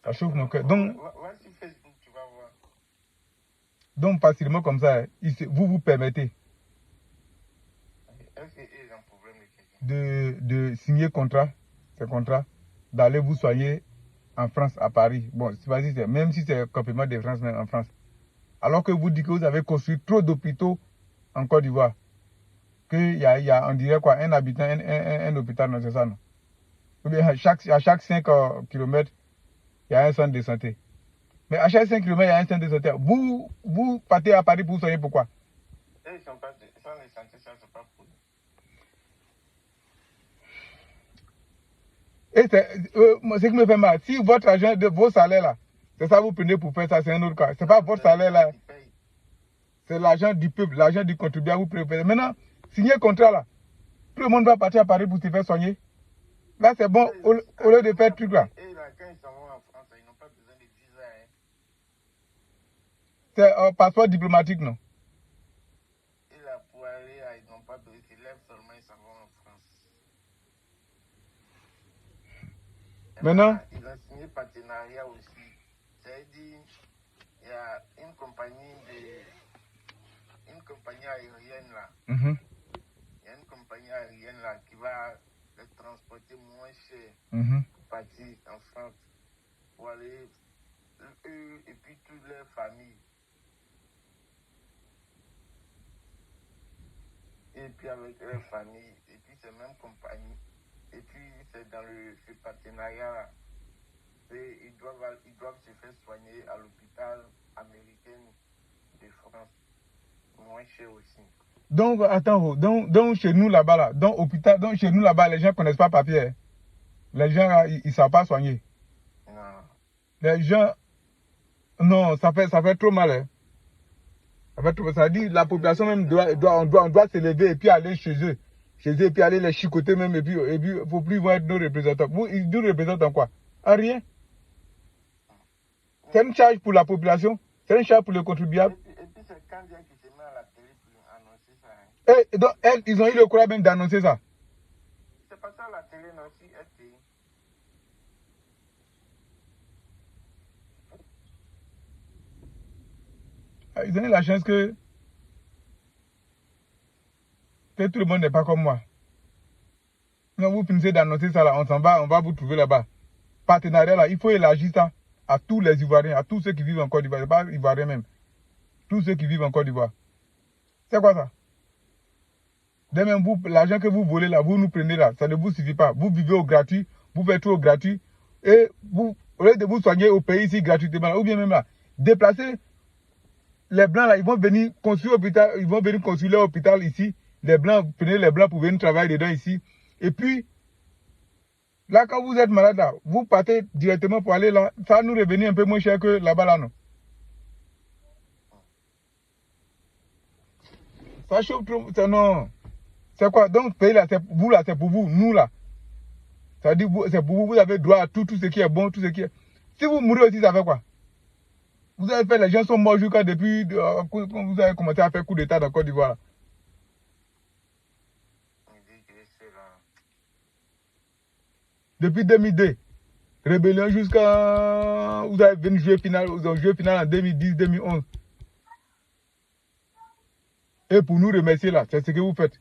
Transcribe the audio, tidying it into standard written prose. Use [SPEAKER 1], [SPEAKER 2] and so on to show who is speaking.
[SPEAKER 1] Ça chauffe mon cœur.
[SPEAKER 2] Va sur Facebook, tu vas voir.
[SPEAKER 1] Donc, facilement comme ça, vous permettez de signer ces contrats, d'aller vous soigner en France, à Paris. Bon, même si c'est complètement de France, même en France. Alors que vous dites que vous avez construit trop d'hôpitaux en Côte d'Ivoire. Qu'il y a, on dirait quoi, un habitant, un hôpital, non, c'est ça, non? Ou bien à chaque 5 km, il y a un centre de santé. Mais à chaque 5 km, il y a un centre de santé. Vous partez à Paris pour soigner, pourquoi?
[SPEAKER 2] Ils sont pas sans les santé, ça, c'est pas pour nous.
[SPEAKER 1] Et ce qui me fait mal, si votre argent, de vos salaires là, c'est ça vous prenez pour faire ça, c'est un autre cas. C'est pas votre salaire là. C'est l'argent du peuple, l'argent du contribuable, vous préférez. Maintenant, signez le contrat là. Tout le monde va partir à Paris pour se faire soigner. Là, c'est bon, au lieu de faire truc là.
[SPEAKER 2] Et là, quand ils s'en vont en France, ils n'ont pas besoin de visa. Hein.
[SPEAKER 1] C'est un passeport diplomatique, non?
[SPEAKER 2] Et là, pour aller, ils n'ont pas besoin, ils lèvent seulement, ils s'en vont en France.
[SPEAKER 1] Maintenant,
[SPEAKER 2] ils ont signé partenariat aussi. C'est-à-dire, il y a une compagnie aérienne là. Il y a une compagnie aérienne là qui va les transporter moins cher pour partir en France pour aller eux et puis toute leur famille. Et puis avec leur famille, et puis c'est même compagnie. Et puis c'est dans ce partenariat là. Ils doivent se faire soigner à l'hôpital américain de France. Moins cher aussi.
[SPEAKER 1] Donc, attends, donc chez nous là-bas, là, donc chez nous là-bas, les gens ne connaissent pas papier. Les gens, ils ne savent pas soigner.
[SPEAKER 2] Non.
[SPEAKER 1] Les gens, non, ça fait trop mal. Hein. Ça fait trop mal. Ça dit, la population même on doit se lever et puis aller chez eux, et puis aller les chicoter même, et puis il ne faut plus voir nos représentants. Ils nous représentent en quoi? En rien. C'est une charge pour la population, c'est une charge pour les contribuables.
[SPEAKER 2] Et puis c'est Candia qui se met à la télé pour annoncer ça. Hein.
[SPEAKER 1] Et donc, ils ont eu le courage même d'annoncer ça.
[SPEAKER 2] C'est pas ça la télé, non, si RTI.
[SPEAKER 1] Ils ont eu la chance que tout le monde n'est pas comme moi. Non, vous finissez d'annoncer ça là, on s'en va, on va vous trouver là-bas. Partenariat là, il faut élargir ça à tous les Ivoiriens, à tous ceux qui vivent en Côte d'Ivoire, pas Ivoiriens même. Tous ceux qui vivent en Côte d'Ivoire. C'est quoi ça? Dès même vous, l'argent que vous volez là, vous nous prenez là, ça ne vous suffit pas. Vous vivez au gratuit, vous faites tout au gratuit, et vous, au lieu de vous soigner au pays ici gratuitement, ou bien même là, déplacer les Blancs là, ils vont venir construire leur hôpital ici. Les Blancs, prenez les Blancs pour venir travailler dedans ici. Et puis, là, quand vous êtes malade là, vous partez directement pour aller là, ça va nous revenir un peu moins cher que là-bas là, non? Ça chauffe trop, non. C'est quoi? Donc, ce pays là, c'est vous là, c'est pour vous, nous là. Ça dit, c'est pour vous, vous avez droit à tout ce qui est bon, tout ce qui est. Si vous mourrez aussi, ça fait quoi? Vous avez fait, les gens sont morts jusqu'à depuis, quand vous avez commencé à faire coup d'état dans Côte d'Ivoire. Depuis 2002, rébellion jusqu'à, vous avez venu jouer final, vous avez joué final en 2010, 2011. Et pour nous remercier là, c'est ce que vous faites.